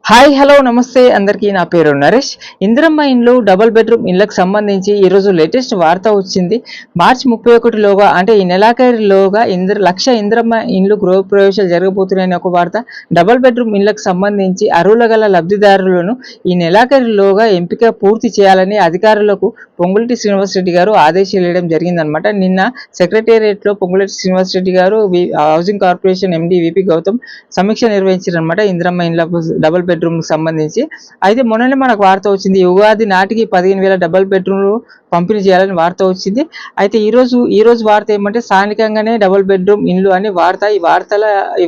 Hi hello నమస్తే అందరికీ నా పేరు నరేష్. ఇందిరమ్మ ఇండ్లు డబుల్ బెడ్రూమ్ ఇళ్లకు సంబంధించి ఈరోజు లేటెస్ట్ వార్త వచ్చింది. మార్చి 31లోగా అంటే ఈ నెలాఖరులోగా లక్ష ఇందిరమ్మ ఇండ్లు గృహప్రవేశాలు జరగబోతున్నాయని ఒక వార్త. డబుల్ బెడ్రూమ్ ఇళ్లకు సంబంధించి అర్హుల గల లబ్ధిదారులను ఈ నెలాఖరులోగా ఎంపిక పూర్తి చేయాలని అధికారులకు పొంగులేటి శ్రీనివాసరెడ్డి గారు ఆదేశాలు ఇవ్వడం జరిగిందనమాట. నిన్న సెక్రటేరియట్లో Ponguleti Srinivasa Reddy garu housing corporation MD V P Gautham సమీక్ష నిర్వహించారనమాట ఇందిరమ్మ ఇండ్ల డబుల్ బెడ్రూమ్ సంబంధించి. అయితే మొన్ననే మనకు వార్త వచ్చింది, ఉగాది నాటికి 15,000 డబుల్ బెడ్రూమ్లు పంపిణీ చేయాలని వార్త వచ్చింది. అయితే ఈ రోజు వార్త ఏమంటే స్థానికంగానే డబుల్ బెడ్రూమ్ ఇండ్లు అని వార్త. ఈ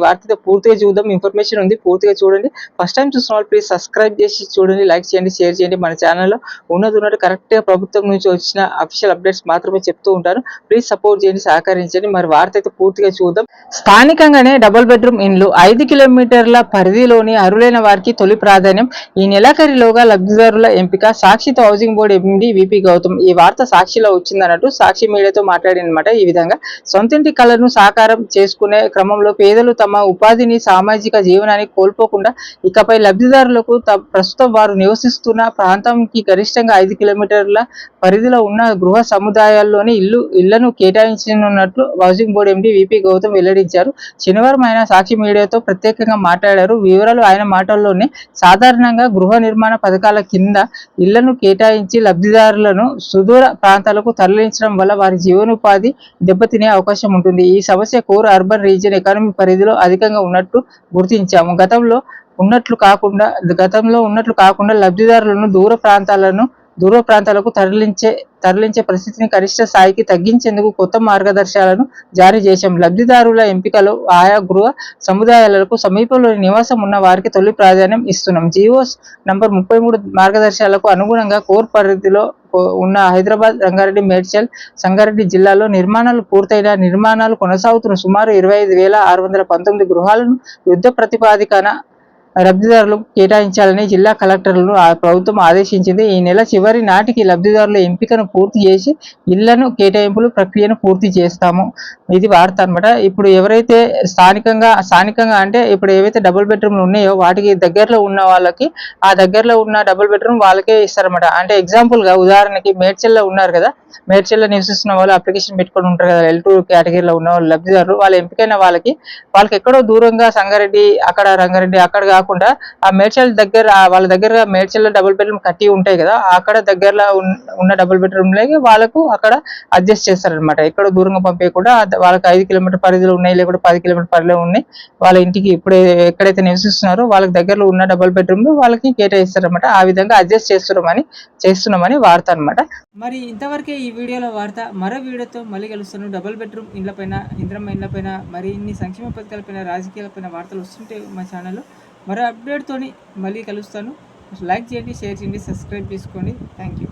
వార్తతో పూర్తిగా చూద్దాం. ఇన్ఫర్మేషన్ ఉంది, పూర్తిగా చూడండి. ఫస్ట్ టైం చూసిన వాళ్ళు ప్లీజ్ సబ్స్క్రైబ్ చేసి చూడండి, లైక్ చేయండి, షేర్ చేయండి. మన ఛానల్లో ఉన్నట్టు కరెక్ట్గా ప్రభుత్వం నుంచి వచ్చిన అఫీషియల్ అప్డేట్స్ మాత్రమే చెప్తూ ఉంటాను. ప్లీజ్ సపోర్ట్ చేయండి, సహకరించండి. మరి వార్త అయితే పూర్తిగా చూద్దాం. స్థానికంగానే డబుల్ బెడ్రూమ్ ఇండ్లు 5 కిలోమీటర్ల పరిధిలోని అర్హులైన వారికి తొలి ప్రాధాన్యం. ఈ నెలాఖరులోగా లబ్ధిదారుల ఎంపిక. సాక్షితో హౌసింగ్ బోర్డు ఎండి విపి గౌతమ్. ఈ వార్త సాక్షిలో వచ్చిందన్నట్టు సాక్షి మీడియాతో మాట్లాడినమాట. ఈ విధంగా సొంతింటి కళను సాకారం చేసుకునే క్రమంలో పేదలు తమ ఉపాధిని, సామాజిక జీవనాన్ని కోల్పోకుండా ఇకపై లబ్ధిదారులకు ప్రస్తుతం వారు నివసిస్తున్న ప్రాంతానికి గరిష్టంగా 5 కిలోమీటర్ల పరిధిలో ఉన్న గృహ సముదాయాల్లోని ఇళ్లను కేటాయించనున్నట్లు హౌసింగ్ బోర్డు ఎండి విపి గౌతమ్ వెల్లడించారు. శనివారం ఆయన సాక్షి మీడియాతో ప్రత్యేకంగా మాట్లాడారు. వివరాలు ఆయన మాటల్లోనే. సాధారణంగా గృహ నిర్మాణ పథకాల కింద ఇళ్లను కేటాయించి లబ్ధిదారులను సుదూర ప్రాంతాలకు తరలించడం వల్ల వారి జీవనోపాధి దెబ్బతినే అవకాశం ఉంటుంది. ఈ సమస్య కోర్ అర్బన్ రీజియన్ ఎకానమీ పరిధిలో అధికంగా ఉన్నట్టు గుర్తించాము. గతంలో ఉన్నట్లు కాకుండా లబ్ధిదారులను దూర ప్రాంతాలకు తరలించే పరిస్థితిని కనిష్ట స్థాయికి తగ్గించేందుకు కొత్త మార్గదర్శకాలను జారీ చేశాం. లబ్ధిదారుల ఎంపికలో ఆయా గృహ సముదాయాలకు సమీపంలో నివాసం ఉన్న వారికి తొలి ప్రాధాన్యం ఇస్తున్నాం. జియోస్ నంబర్ 33 మార్గదర్శకాలకు అనుగుణంగా కోర్ పరిధిలో ఉన్న హైదరాబాద్, రంగారెడ్డి, మేడ్చల్, సంగారెడ్డి జిల్లాలో నిర్మాణాలు కొనసాగుతున్న సుమారు 25,619 గృహాలను యుద్ధ ప్రతిపాదికన లబ్ధిదారులకు కేటాయించాలని జిల్లా కలెక్టర్లను ప్రభుత్వం ఆదేశించింది. ఈ నెల చివరి నాటికి లబ్ధిదారుల ఎంపికను పూర్తి చేసి ఇళ్లను కేటాయింపుల ప్రక్రియను పూర్తి చేస్తాము. ఇది వార్త అనమాట. ఇప్పుడు ఎవరైతే స్థానికంగా అంటే ఇప్పుడు ఏవైతే డబుల్ బెడ్రూమ్లు ఉన్నాయో వాటికి దగ్గరలో ఉన్న వాళ్ళకి ఆ దగ్గరలో ఉన్న డబుల్ బెడ్రూమ్ వాళ్ళకే ఇస్తారన్నమాట. అంటే ఎగ్జాంపుల్ గా ఉదాహరణకి మేడ్చల్లో ఉన్నారు కదా, మేడ్చల్లో నివసిస్తున్న వాళ్ళు అప్లికేషన్ పెట్టుకొని ఉంటారు కదా, L2 కేటగిరీలో ఉన్న వాళ్ళు లబ్ధిదారులు. వాళ్ళ ఎంపికైన వాళ్ళకి ఎక్కడో దూరంగా సంగారెడ్డి, అక్కడ రంగారెడ్డి అక్కడ కాకుండా ఆ మేడ్చల్ దగ్గర వాళ్ళ దగ్గర మేడ్చల్లో డబుల్ బెడ్రూమ్ కట్టి ఉంటాయి కదా, అక్కడ దగ్గరలో ఉన్న డబుల్ బెడ్రూమ్ లకి వాళ్ళకు అక్కడ అడ్జస్ట్ చేస్తారనమాట. ఎక్కడో దూరంగా పంపేయకుండా వాళ్ళకి 5 కిలోమీటర్ పరిధిలో ఉన్నాయి, లేకుంటే 10 కిలోమీటర్ పరిధిలో ఉన్నాయి, వాళ్ళ ఇంటికి ఇప్పుడు ఎక్కడైతే నివసిస్తున్నారో వాళ్ళకి దగ్గరలో ఉన్న డబుల్ బెడ్రూమ్ వాళ్ళకి కేటాయిస్తారనమాట. ఆ విధంగా అడ్జస్ట్ చేస్తున్నామని వార్త అనమాట. మరి ఇంతవరకే ఈ వీడియోలో వార్త. మరో వీడియోతో మళ్ళీ కలుస్తాను. డబుల్ బెడ్రూమ్ ఇండ్లపైన, ఇందిరమ్మ ఇండ్లపైన, మరి ఇన్ని సంక్షేమ పథకాలపైన, రాజకీయాలపైన వార్తలు వస్తుంటే మా ఛానల్లో మరో అప్డేట్తోని మళ్ళీ కలుస్తాను. లైక్ చేయండి, షేర్ చేయండి, సబ్స్క్రైబ్ చేసుకోండి. Thank you.